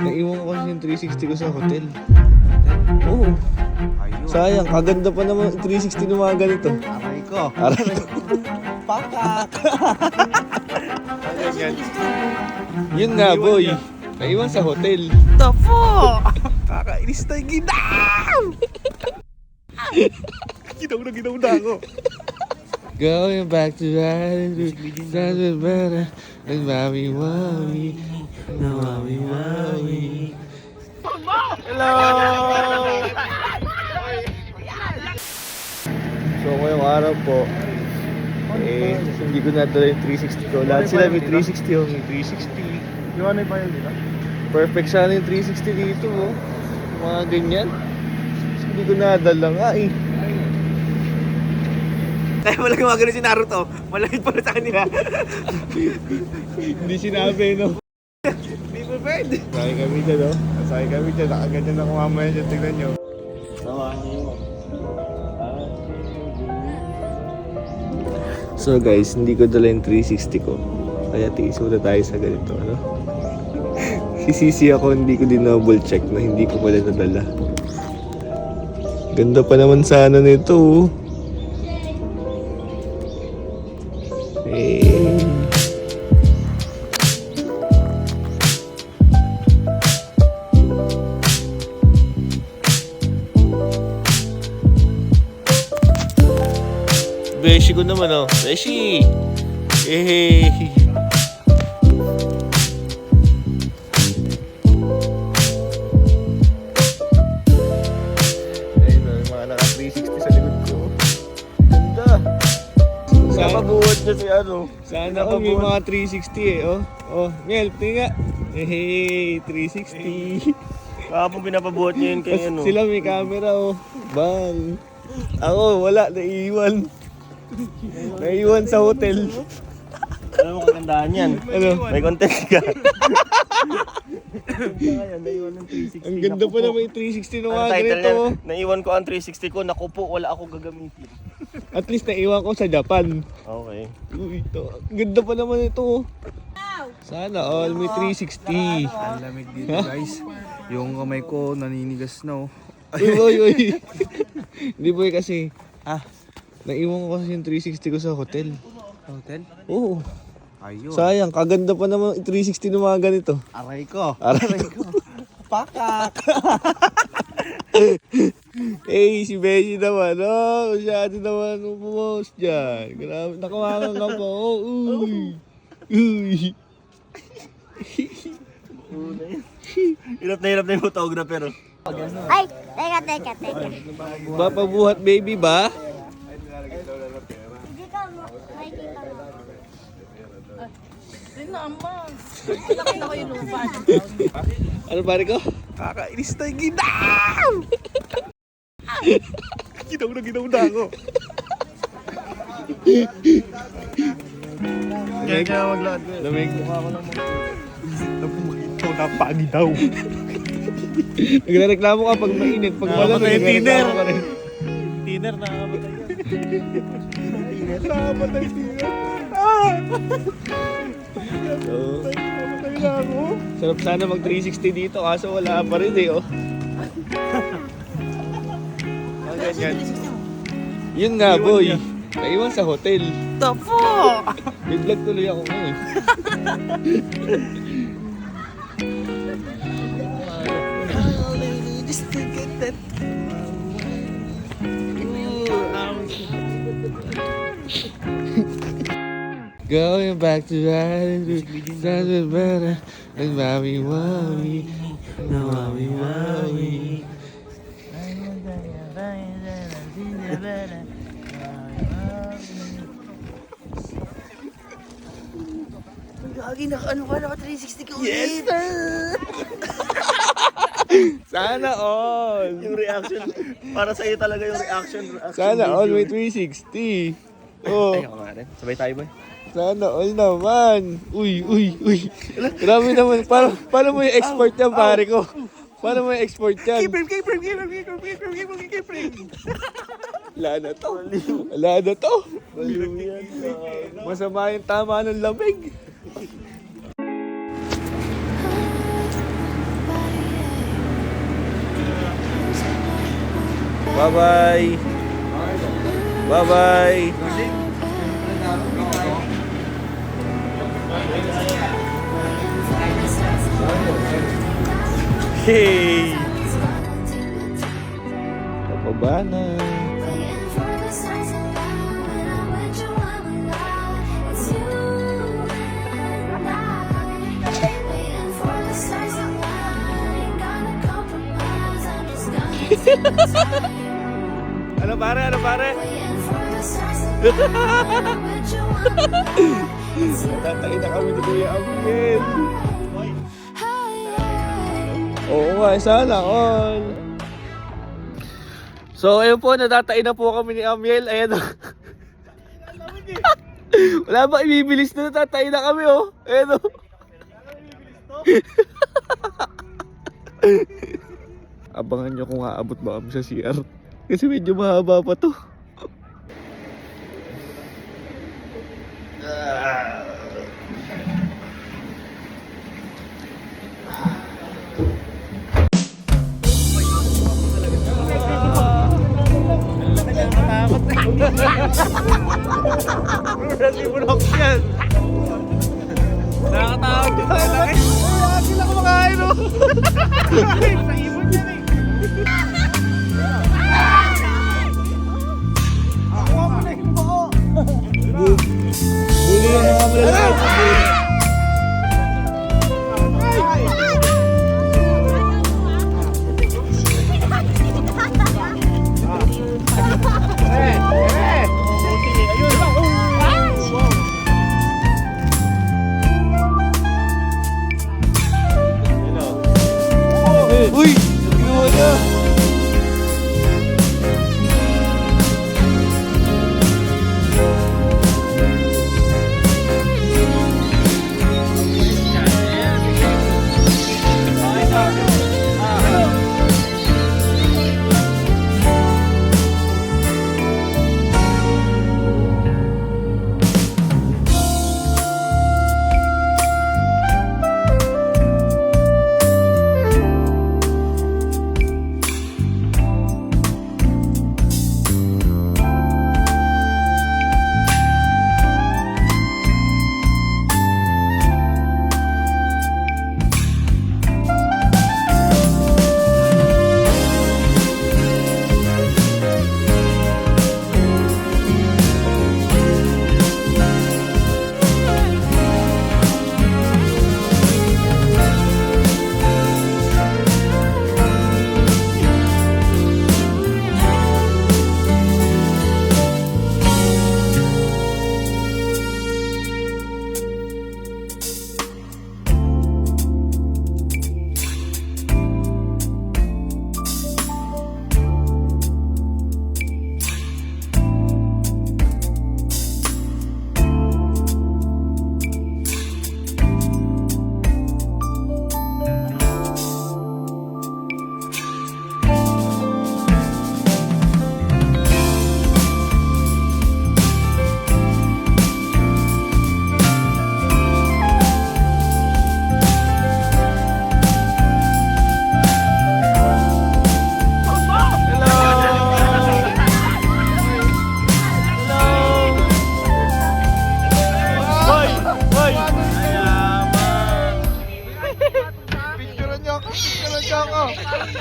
Naiwan ko kasi yung 360 ko sa hotel. Oo. Sayang, kaganda pa naman yung 360 ng mga ganito. Aray ko. Aray ko. Pakak. Yun nga, boy. Naiwan sa hotel. Tapo! Kakainis tayo ginaw! Ginaw na ako. Going back to that, that's better. And mommy, no mommy. Hello! So ngayong araw po, hindi ko nadala yung 360 ko. Lahat sila may 360 yung may 360. Yung ano pa yun dito? Perfect sana yung 360 dito, oh. Mga ganyan. Hindi ko nadala nga eh. Kaya wala gumagano si Naruto. Malapit pa sa kanila. Hindi sinabi, no? Be prepared. Sakay kami dyan, no? Sakay kami dyan. Nakaganyan ako mamaya dyan. Tignan nyo. So guys, hindi ko dala yung 360 ko. Kaya tiis muna tayo sa ganito, ano? Sisisi ako, hindi ko din double check na hindi ko pala nadala. Ganda pa naman sana nito, oh. Beshi ko naman, oh. Beshi! Eh. Ayun, oh, yung mga naka 360 sa likod ko. Ganda! Sana buhat niya si ano. Sana all may mga 360 eh, oh. Oh, Mel, tingnan. Eh, 360. Kapag pinapabuhat niya yun kay ano. Sila may camera, oh. Bang! Ako, wala. Naiiwan. Naiiwan sa hotel. Alam mo kagandahan yan. Ano? May content ka. Naiwan ng 360. Ang ganda pa naman yung 360 ng Ano mga title ganito. niyan? Naiwan ko ang 360 ko. Naku po, wala ako gagamitin. At least naiwan ko sa Japan. Okay. Uy, ito. Ang ganda pa naman ito. Sana all may 360. Ang lamig dito guys. Yung kamay ko naninigas na oh. Uy. Hindi boy kasi. Naiwan ko kasi yung 360 ko sa hotel. Hotel? Oo. Ayun. Sayang, kaganda pa naman yung 360 ng mga ganito. Aray ko. Aray ko. Pakak. Si Beshi naman, oh. Masyado naman umumos dyan. Grabe, nakawakan ka pa, oh. Uy. Hirap na yung photographer. Ay, teka. Papabuhat baby ba? Hindi ka makikita mo. Nakita ko yung lupa. Ano pare ko? Kakainis tayo ginaw! Ginaw na ako. Kaya maglakad ko. Lamig. Mukha ko lang ito napagi daw. Nagrereklamo ka pag mainit. Pag wala, Nakamatay yung nagrereklamo ka rin. Tiner, nakakamatay yan. So, Nakamatay na ako. sarap sana mag 360 dito kaso wala pa rin eh, oh. Ang ganyan. Yun nga, boy. Naiwan sa hotel. Tapo! May vlog tuloy ako ngayon. Going back to that, that's better. And mommy, no mommy. Gagi, ano ka, naka 360 ka ulit. Yes, sir! Sana all. Yung reaction, para sa iyo talaga yung reaction Sana all video. may 360. Oh, Ay, ako nga rin. Sabay tayo ba? sana all naman. Uy. Grabe naman. Paano mo yung export yan, pare ko? Paano mo yung export yan? Wala na to. Masama yung tama ng lamig. Bye-bye. Bye-bye. Hey! Pababa na. Ano pare? Ano pare? Tatay na kami ni Kuya Amiel. Oo nga, sana all. So ayun po, natatain na po kami ni Amiel. Ayan o. Wala ba ibibilis na, natatain na kami oh. Ayan o. Abangan nyo kung aabot ba kami sa CR. Kasi medyo mahaba pa to. Hindi mo na ako yan. Nakakatawag dito tayo lang eh. Ay, sila kumakain o. Sa ibon yan eh. Ako mo na yung buo. Buli yung mga malalaki. Uy! Ginawa niya!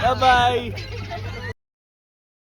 Bye-bye!